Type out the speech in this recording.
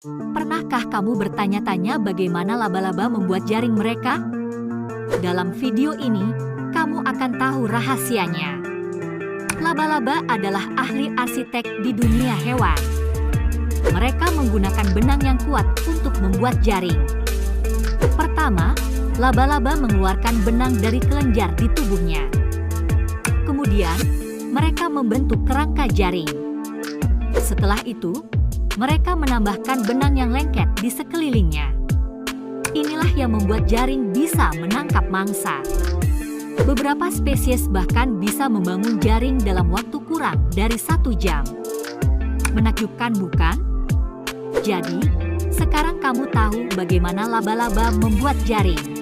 Pernahkah kamu bertanya-tanya bagaimana laba-laba membuat jaring mereka? Dalam video ini, kamu akan tahu rahasianya. Laba-laba adalah ahli arsitek di dunia hewan. Mereka menggunakan benang yang kuat untuk membuat jaring. Pertama, laba-laba mengeluarkan benang dari kelenjar di tubuhnya. Kemudian, mereka membentuk kerangka jaring. Setelah itu, mereka menambahkan benang yang lengket di sekelilingnya. Inilah yang membuat jaring bisa menangkap mangsa. Beberapa spesies bahkan bisa membangun jaring dalam waktu kurang dari 1 jam. Menakjubkan, bukan? Jadi, sekarang kamu tahu bagaimana laba-laba membuat jaring.